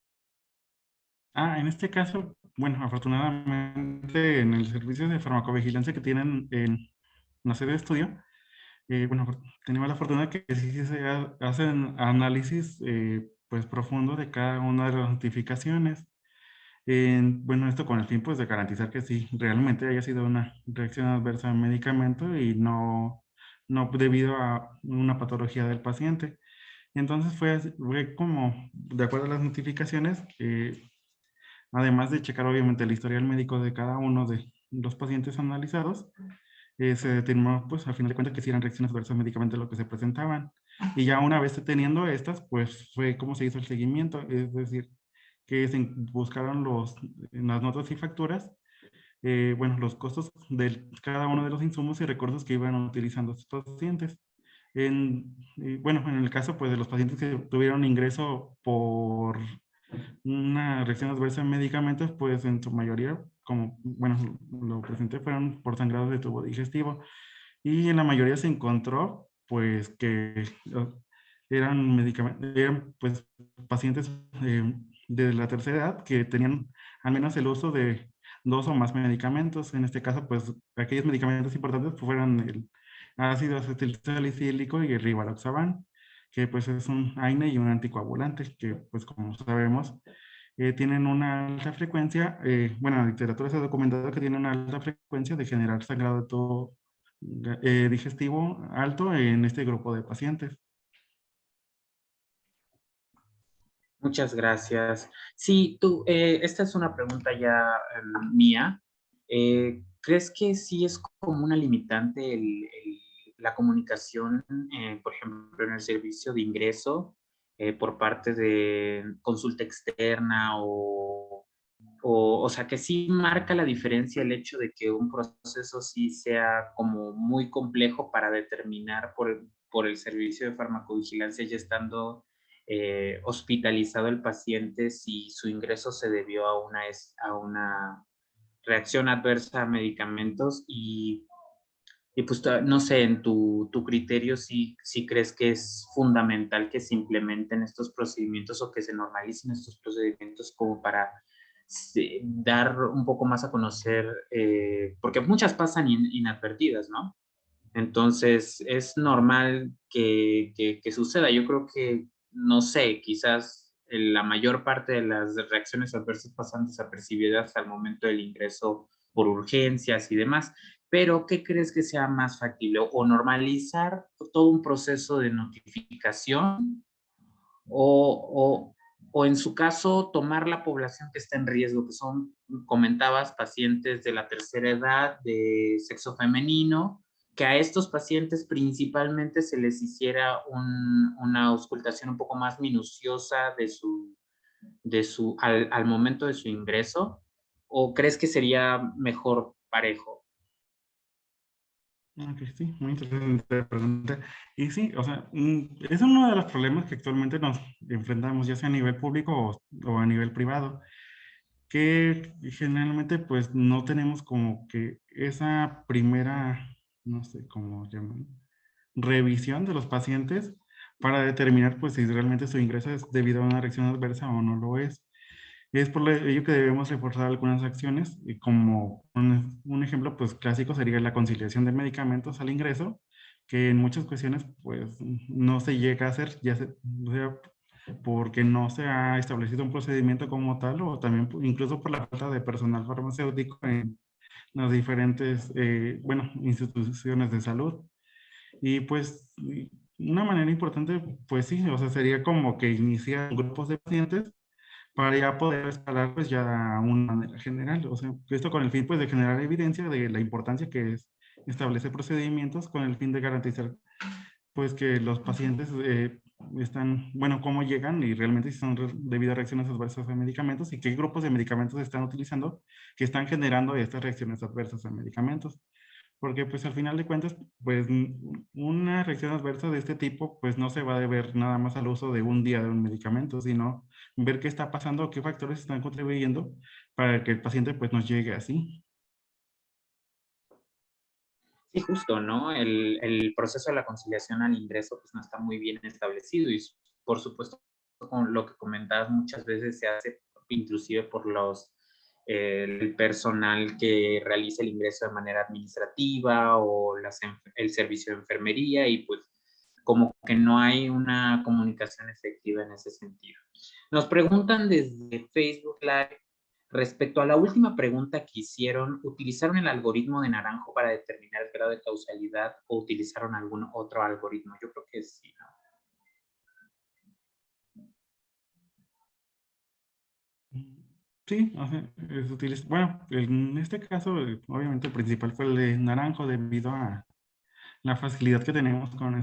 En este caso, bueno, afortunadamente en el servicio de farmacovigilancia que tienen en la sede de estudio, bueno, tenemos la fortuna de que sí se hacen análisis pues profundo de cada una de las notificaciones. Bueno, esto con el fin pues de garantizar que sí, realmente haya sido una reacción adversa al medicamento y no debido a una patología del paciente. Entonces fue como, de acuerdo a las notificaciones, además de checar obviamente el historial médico de cada uno de los pacientes analizados, se determinó, pues, al final de cuentas, que sí eran reacciones adversas al medicamento lo que se presentaban. Y ya una vez teniendo estas, pues, fue como se hizo el seguimiento, es decir, que se buscaron las notas y facturas, bueno, los costos de cada uno de los insumos y recursos que iban utilizando estos pacientes. Bueno, en el caso, pues, de los pacientes que tuvieron ingreso por una reacción adversa en medicamentos, pues en su mayoría, como, bueno, lo presenté, fueron por sangrado de tubo digestivo. Y en la mayoría se encontró, pues, que eran medicamentos, eran, pues, pacientes de la tercera edad que tenían al menos el uso de 2 o más medicamentos. En este caso, pues, aquellos medicamentos importantes fueron el ácido acetilsalicílico y el rivaroxaban. que pues es un AINE y un anticoagulante, que pues como sabemos, tienen una alta frecuencia, bueno, en la literatura se ha documentado que tienen una alta frecuencia de generar sangrado de tubo digestivo alto en este grupo de pacientes.
Muchas gracias. Sí, tú, esta es una pregunta ya mía. ¿Crees que sí es como una limitante la comunicación, por ejemplo, en el servicio de ingreso por parte de consulta externa o sea, que sí marca la diferencia el hecho de que un proceso sí sea como muy complejo para determinar por el servicio de farmacovigilancia ya estando hospitalizado el paciente si su ingreso se debió a una reacción adversa a medicamentos y pues no sé, en tu criterio si crees que es fundamental que se implementen estos procedimientos o que se normalicen estos procedimientos como para dar un poco más a conocer, porque muchas pasan inadvertidas, ¿no? Entonces, es normal que suceda. Yo creo que, no sé, quizás la mayor parte de las reacciones adversas pasan desapercibidas al momento del ingreso por urgencias y demás. Pero, ¿qué crees que sea más factible? ¿O normalizar todo un proceso de notificación? O en su caso, tomar la población que está en riesgo, que son, comentabas, pacientes de la tercera edad, de sexo femenino, que a estos pacientes principalmente se les hiciera una auscultación un poco más minuciosa al momento de su ingreso, ¿o crees que sería mejor parejo?
Ok, sí, muy interesante la pregunta. Y sí, o sea, es uno de los problemas que actualmente nos enfrentamos, ya sea a nivel público o a nivel privado, que generalmente pues no tenemos como que esa primera, no sé cómo llaman, revisión de los pacientes para determinar pues si realmente su ingreso es debido a una reacción adversa o no lo es. Es por ello que debemos reforzar algunas acciones, y como un ejemplo pues clásico sería la conciliación de medicamentos al ingreso, que en muchas ocasiones pues no se llega a hacer, ya sea porque no se ha establecido un procedimiento como tal o también incluso por la falta de personal farmacéutico en las diferentes, bueno, instituciones de salud. Y pues una manera importante, pues sí, o sea, sería como que iniciar grupos de pacientes para ya poder escalar pues ya a una manera general. O sea, esto con el fin pues de generar evidencia de la importancia que es establecer procedimientos con el fin de garantizar pues que los pacientes están, bueno, cómo llegan y realmente si son debido a reacciones adversas a medicamentos y qué grupos de medicamentos están utilizando que están generando estas reacciones adversas a medicamentos. Porque pues al final de cuentas, pues una reacción adversa de este tipo, pues no se va a deber nada más al uso de un día de un medicamento, sino ver qué está pasando, qué factores están contribuyendo para que el paciente pues nos llegue así.
Sí, justo, ¿no? El proceso de la conciliación al ingreso pues no está muy bien establecido y por supuesto con lo que comentabas muchas veces se hace inclusive por el personal que realiza el ingreso de manera administrativa o el servicio de enfermería y pues como que no hay una comunicación efectiva en ese sentido. Nos preguntan desde Facebook Live respecto a la última pregunta que hicieron, ¿utilizaron el algoritmo de Naranjo para determinar el grado de causalidad o utilizaron algún otro algoritmo? Yo creo que sí, ¿no?
Sí, o sea, bueno, en este caso, obviamente el principal fue el de Naranjo debido a la facilidad que tenemos con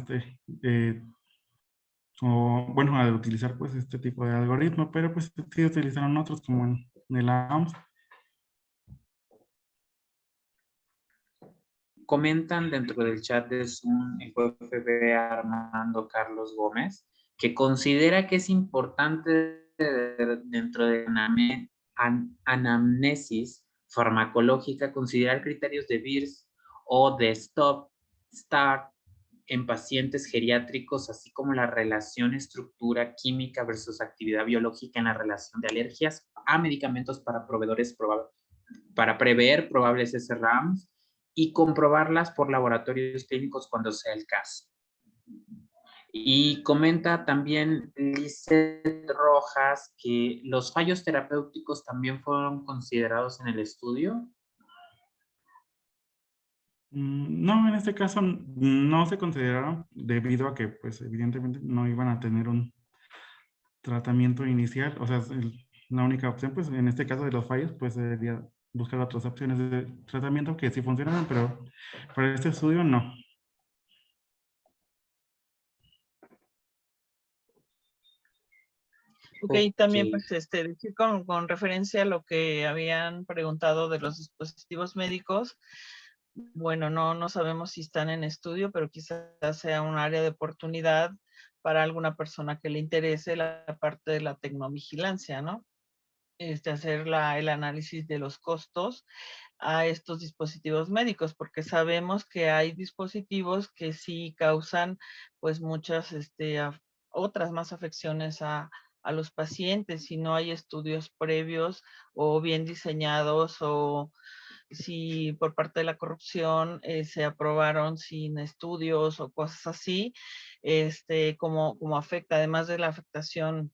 o bueno, al utilizar pues este tipo de algoritmo, pero pues sí utilizaron otros como en el AMS.
Comentan dentro del chat de Zoom el FB Armando Carlos Gómez que considera que es importante dentro de una anamnesis farmacológica considerar criterios de Beers o de Stop, Start en pacientes geriátricos, así como la relación estructura química versus actividad biológica en la relación de alergias a medicamentos para prever probables SRAMs y comprobarlas por laboratorios clínicos cuando sea el caso. Y comenta también Lizeth Rojas que los fallos terapéuticos también fueron considerados en el estudio.
No, en este caso no se consideraron debido a que, pues, evidentemente no iban a tener un tratamiento inicial. O sea, la única opción, pues, en este caso de los fallos, pues, sería buscar otras opciones de tratamiento que sí funcionaran, pero para este estudio no.
Ok, también
Ok.
pues decir con referencia a lo que habían preguntado de los dispositivos médicos, bueno, no sabemos si están en estudio, pero quizás sea un área de oportunidad para alguna persona que le interese la parte de la tecnovigilancia, ¿no? Hacer el análisis de los costos a estos dispositivos médicos, porque sabemos que hay dispositivos que sí causan pues muchas otras más afecciones a los pacientes si no hay estudios previos o bien diseñados, o si por parte de la corrupción se aprobaron sin estudios o cosas así, como afecta, además de la afectación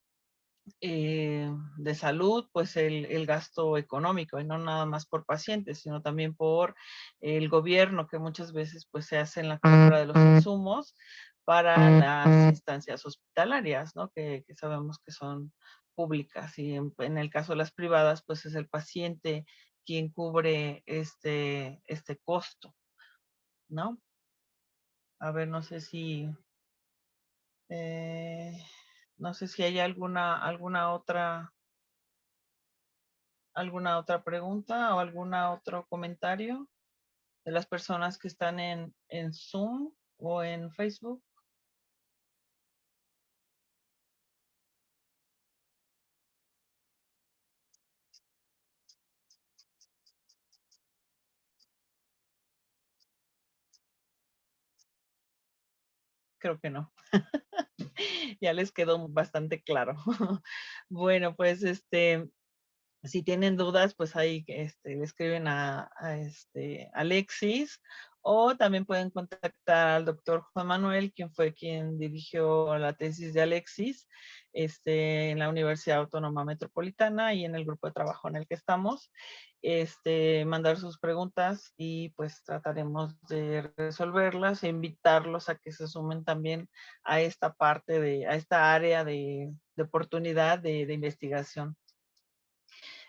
de salud, pues el gasto económico, y no nada más por pacientes, sino también por el gobierno, que muchas veces pues se hace en la compra de los insumos para las instancias hospitalarias, ¿no? Que sabemos que son públicas, y en el caso de las privadas, pues es el paciente quien cubre este costo, ¿no? A ver, eh, no sé si hay alguna otra pregunta o algún otro comentario de las personas que están en Zoom o en Facebook. Creo que no. Ya les quedó bastante claro. Bueno, pues si tienen dudas, pues ahí le escriben a Alexis, o también pueden contactar al doctor Juan Manuel, quien fue quien dirigió la tesis de Alexis en la Universidad Autónoma Metropolitana y en el grupo de trabajo en el que estamos. Mandar sus preguntas y pues trataremos de resolverlas e invitarlos a que se sumen también a esta a esta área de oportunidad de investigación.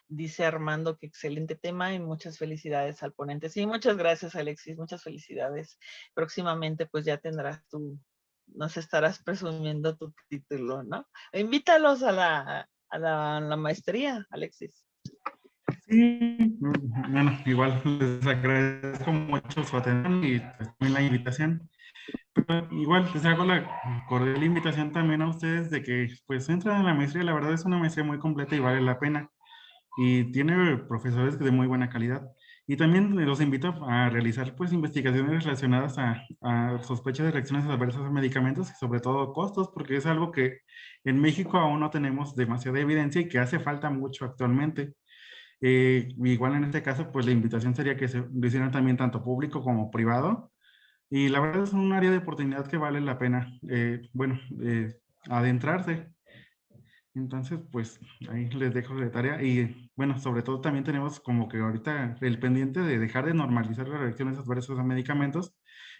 Dice Armando que excelente tema y muchas felicidades al ponente. Sí, muchas gracias, Alexis, muchas felicidades. Próximamente pues ya nos estarás presumiendo tu título, ¿no? Invítalos a la maestría, Alexis.
Sí, bueno, igual les agradezco mucho su atención y pues, también la invitación. Pero igual les hago la cordial invitación también a ustedes de que pues entren a la maestría. La verdad es una maestría muy completa y vale la pena. Y tiene profesores de muy buena calidad. Y también los invito a realizar pues investigaciones relacionadas a sospechas de reacciones adversas a medicamentos y sobre todo costos, porque es algo que en México aún no tenemos demasiada evidencia y que hace falta mucho actualmente. Igual en este caso, pues la invitación sería que se lo hicieran también tanto público como privado. Y la verdad es un área de oportunidad que vale la pena, adentrarse. Entonces, pues ahí les dejo de tarea. Y bueno, sobre todo también tenemos como que ahorita el pendiente de dejar de normalizar las reacciones adversas a medicamentos,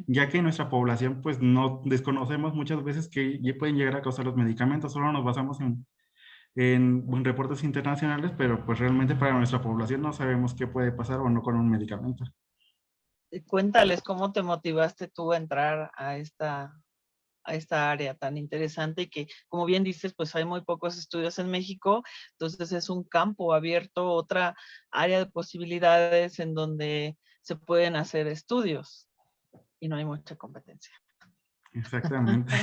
ya que en nuestra población pues no desconocemos muchas veces que pueden llegar a causar los medicamentos, solo nos basamos en reportes internacionales, pero pues realmente para nuestra población no sabemos qué puede pasar o no con un medicamento.
Cuéntales cómo te motivaste tú a entrar a esta área tan interesante, y que, como bien dices, pues hay muy pocos estudios en México, entonces es un campo abierto, otra área de posibilidades en donde se pueden hacer estudios y no hay mucha competencia.
Exactamente.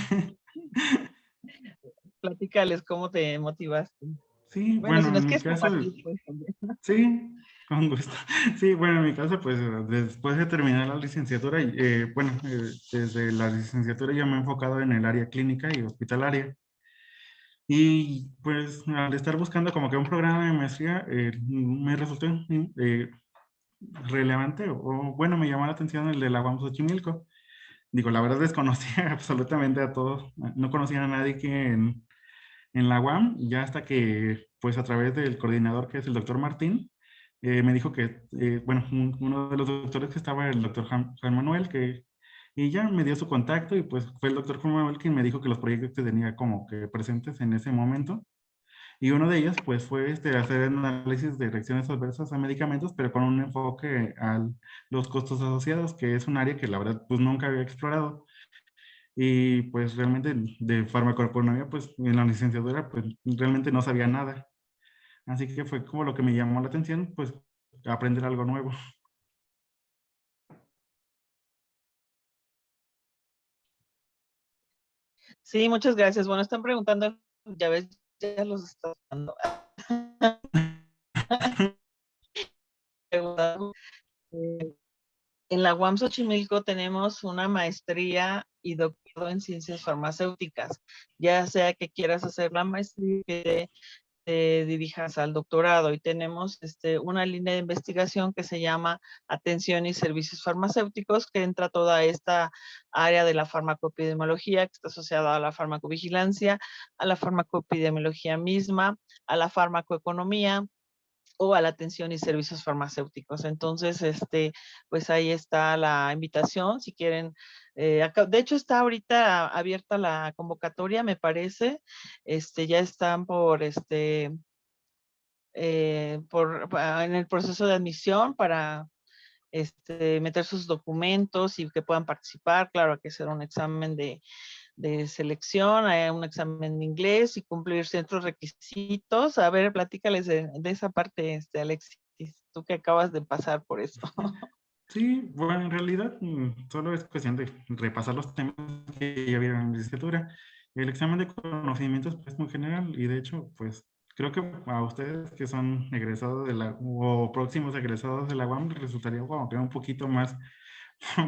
Platícales cómo te motivaste.
Sí,
Bueno, si
bueno,
nos
en mi
quieres
caso,
compartir, pues también.
sí, con gusto. Sí, bueno, en mi caso, pues después de terminar la licenciatura, desde la licenciatura yo me he enfocado en el área clínica y hospitalaria. Y pues al estar buscando como que un programa de maestría, me resultó relevante, o bueno, me llamó la atención el de la UAM Xochimilco. digo, la verdad desconocía absolutamente a todos, no conocía a nadie que en la UAM, ya hasta que, pues a través del coordinador que es el doctor Martín, me dijo que, bueno, uno de los doctores que estaba, el doctor Juan Manuel, y ya me dio su contacto y pues fue el doctor Juan Manuel quien me dijo que los proyectos que tenía como que presentes en ese momento. Y uno de ellos, pues, fue hacer análisis de reacciones adversas a medicamentos, pero con un enfoque a los costos asociados, que es un área que la verdad, pues, nunca había explorado. Y pues realmente de farmacoeconomía, pues en la licenciatura, pues realmente no sabía nada. Así que fue como lo que me llamó la atención, pues aprender algo nuevo.
Sí, muchas gracias. Bueno, están preguntando, ya ves, ya los está dando. En la UAM Xochimilco tenemos una maestría y doctorado en ciencias farmacéuticas, ya sea que quieras hacer la maestría, que te dirijas al doctorado, y tenemos una línea de investigación que se llama Atención y Servicios Farmacéuticos, que entra toda esta área de la farmacoepidemiología, que está asociada a la farmacovigilancia, a la farmacoepidemiología misma, a la farmacoeconomía, o a la atención y servicios farmacéuticos. Entonces, pues ahí está la invitación, si quieren. De hecho, está ahorita abierta la convocatoria, me parece. Ya están en el proceso de admisión para meter sus documentos y que puedan participar. Claro, hay que hacer un examen de selección, hay un examen de inglés y cumplir ciertos requisitos. A ver, platícales de esa parte, Alexis, tú que acabas de pasar por eso.
Sí, bueno, en realidad solo es cuestión de repasar los temas que ya vieron en la licenciatura. El examen de conocimientos pues, es muy general y de hecho, pues creo que a ustedes que son egresados de la o próximos egresados de la UAM les resultaría como que un poquito más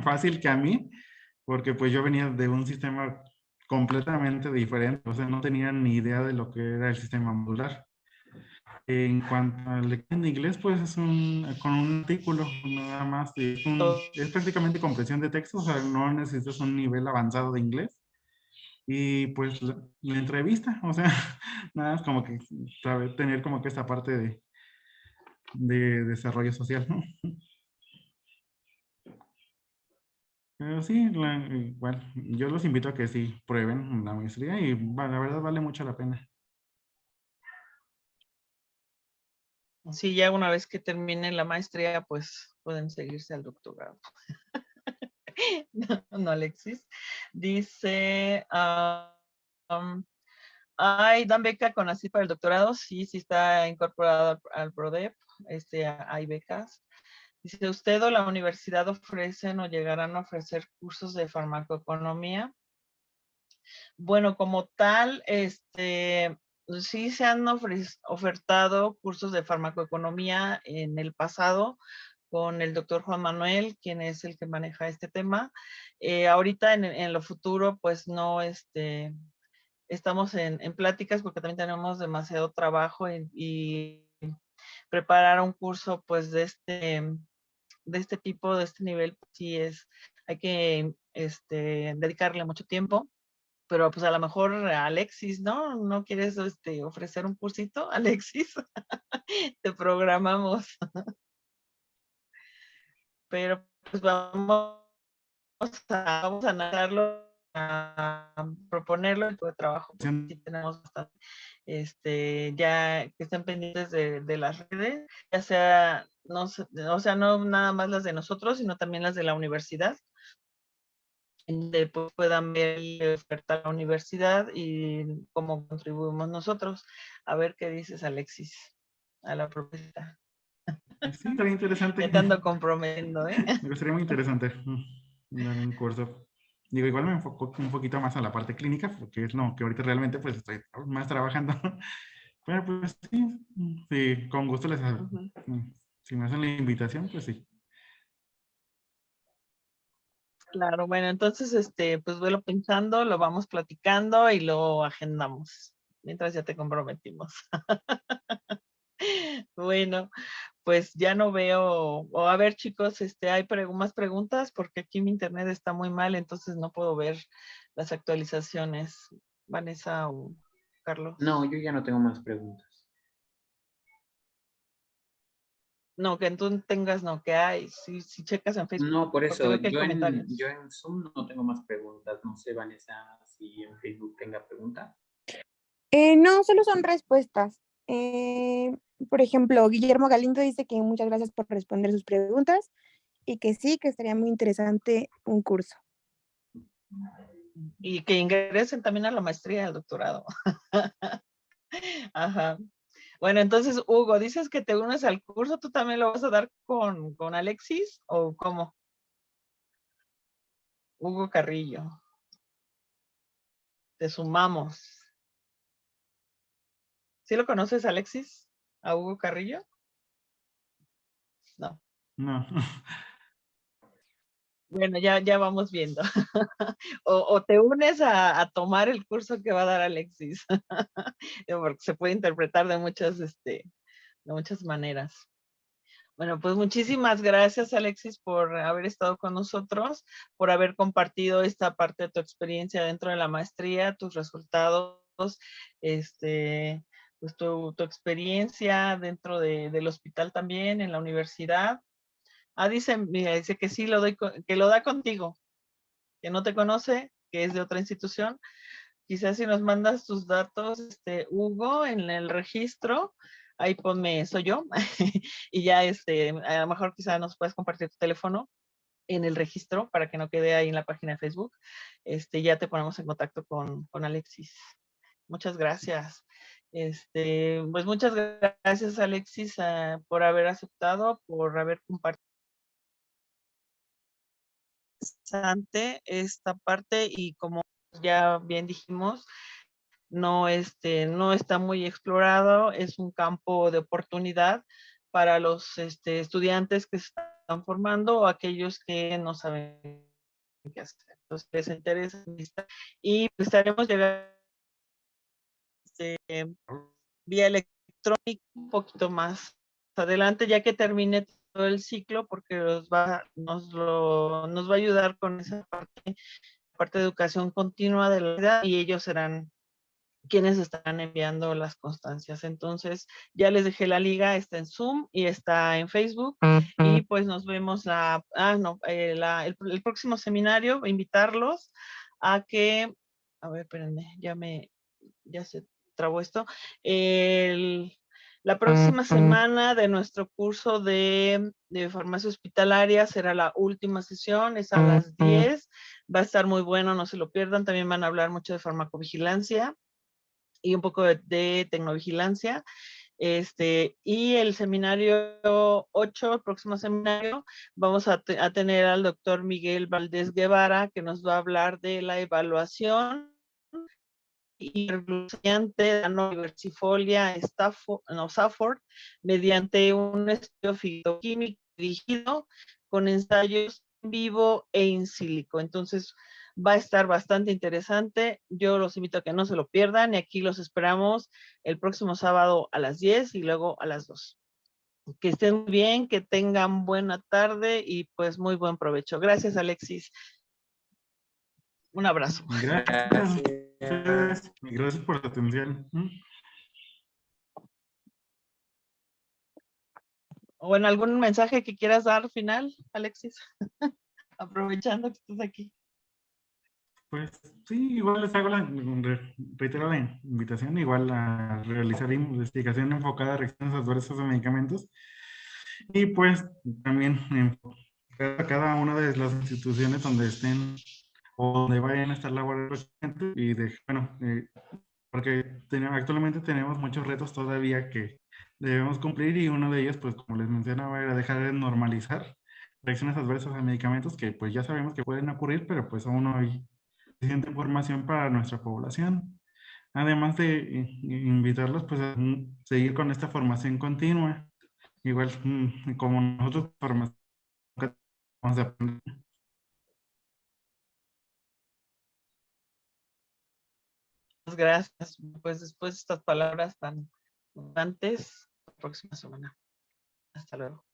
fácil que a mí, porque pues yo venía de un sistema completamente diferente, o sea, no tenía ni idea de lo que era el sistema modular. En cuanto al lección de inglés, pues es con un artículo nada más, es prácticamente comprensión de texto, o sea, no necesitas un nivel avanzado de inglés. Y pues la entrevista, o sea, nada más como que saber tener como que esta parte de desarrollo social, ¿no? Pero sí, igual, yo los invito a que sí prueben la maestría y la verdad vale mucho la pena.
Sí, ya una vez que termine la maestría, pues pueden seguirse al doctorado. No, Alexis. Dice, ¿dan beca con así para el doctorado? Sí, sí está incorporado al PRODEP. Hay becas. Dice, ¿usted o la universidad ofrecen o llegarán a ofrecer cursos de farmacoeconomía? Bueno, como tal, sí se han ofertado cursos de farmacoeconomía en el pasado con el doctor Juan Manuel, quien es el que maneja este tema. Ahorita en lo futuro, pues no, estamos en pláticas porque también tenemos demasiado trabajo y preparar un curso pues de este tipo, de este nivel, pues, sí hay que dedicarle mucho tiempo. Pero pues a lo mejor Alexis, ¿no? ¿No quieres ofrecer un cursito, Alexis? Te programamos. Pero pues vamos a analizarlo, a proponerlo en tu trabajo, porque sí tenemos bastante, ya que estén pendientes de las redes, ya sea, no, o sea, no nada más las de nosotros, sino también las de la universidad, donde pues, puedan ver la oferta de la universidad y cómo contribuimos nosotros. A ver qué dices, Alexis, a la propuesta.
Sí, estaría interesante.
Ya te ando comprometiendo, ¿eh?
Me gustaría muy interesante dar un curso. Digo, igual me enfoco un poquito más a la parte clínica, porque es lo que ahorita realmente pues estoy más trabajando. Pero pues sí, sí, con gusto si me hacen la invitación, pues sí.
Claro, bueno, entonces, pues velo pensando, lo vamos platicando y lo agendamos, mientras ya te comprometimos. Bueno, pues ya no veo, o a ver chicos, hay más preguntas porque aquí mi internet está muy mal, entonces no puedo ver las actualizaciones. Vanessa o Carlos.
No, yo ya no tengo más preguntas.
No, que tú tengas, no, que hay. Si checas en Facebook.
No, por
porque
eso,
veo que hay
yo
comentarios.
en Zoom no tengo más preguntas. No sé, Vanessa, si en Facebook tenga preguntas.
No, solo son respuestas. Por ejemplo, Guillermo Galindo dice que muchas gracias por responder sus preguntas y que sí, que estaría muy interesante un curso.
Y que ingresen también a la maestría y al doctorado. Ajá. Bueno, entonces, Hugo, dices que te unes al curso, ¿tú también lo vas a dar con Alexis o cómo? Hugo Carrillo. Te sumamos. ¿Sí lo conoces, Alexis? ¿A Hugo Carrillo? No.
No.
Bueno, ya vamos viendo. O te unes a tomar el curso que va a dar Alexis. Porque se puede interpretar de muchas maneras. Bueno, pues muchísimas gracias, Alexis, por haber estado con nosotros, por haber compartido esta parte de tu experiencia dentro de la maestría, tus resultados, pues tu experiencia dentro del hospital también, en la universidad. Mira, dice que sí, que lo da contigo, que no te conoce, que es de otra institución. Quizás si nos mandas tus datos, Hugo, en el registro, ahí ponme, soy yo, y ya, a lo mejor quizás nos puedes compartir tu teléfono en el registro para que no quede ahí en la página de Facebook. Ya te ponemos en contacto con Alexis. Muchas gracias. Pues muchas gracias, Alexis, por haber aceptado, por haber compartido esta parte y como ya bien dijimos, no está muy explorado, es un campo de oportunidad para los estudiantes que se están formando o aquellos que no saben qué hacer. Entonces, les interesa y pues, estaremos llegando vía electrónica un poquito más adelante, ya que termine todo el ciclo, porque nos va a ayudar con esa parte de educación continua de la vida y ellos serán quienes están enviando las constancias. Entonces, ya les dejé la liga, está en Zoom y está en Facebook. Y pues nos vemos el próximo seminario, invitarlos a que, a ver, espérenme, ya se trabó esto. La próxima semana de nuestro curso de farmacia hospitalaria será la última sesión, es a las 10. Va a estar muy bueno, no se lo pierdan. También van a hablar mucho de farmacovigilancia y un poco de tecnovigilancia. Y el seminario 8, el próximo seminario, vamos a tener al doctor Miguel Valdés Guevara, que nos va a hablar de la evaluación y mediante la versifolia Stafford, mediante un estudio fitoquímico dirigido con ensayos en vivo e in silico. Entonces, va a estar bastante interesante. Yo los invito a que no se lo pierdan y aquí los esperamos el próximo sábado a las 10 y luego a las 2. Que estén bien, que tengan buena tarde y pues muy buen provecho. Gracias, Alexis. Un abrazo.
Gracias. Gracias por la atención.
O bueno, algún mensaje que quieras dar al final, Alexis, aprovechando que estás aquí.
Pues sí, igual les hago reitero la invitación, igual a realizar investigación enfocada a reacciones adversas a medicamentos. Y pues también en cada una de las instituciones donde estén o donde vayan a estar laborando y porque actualmente tenemos muchos retos todavía que debemos cumplir y uno de ellos, pues como les mencionaba, era dejar de normalizar reacciones adversas a medicamentos que pues ya sabemos que pueden ocurrir, pero pues aún no hay suficiente información para nuestra población. Además de invitarlos pues a seguir con esta formación continua, igual como nosotros formación vamos a aprender.
Gracias. Pues después de estas palabras tan importantes, la próxima semana.
Hasta luego.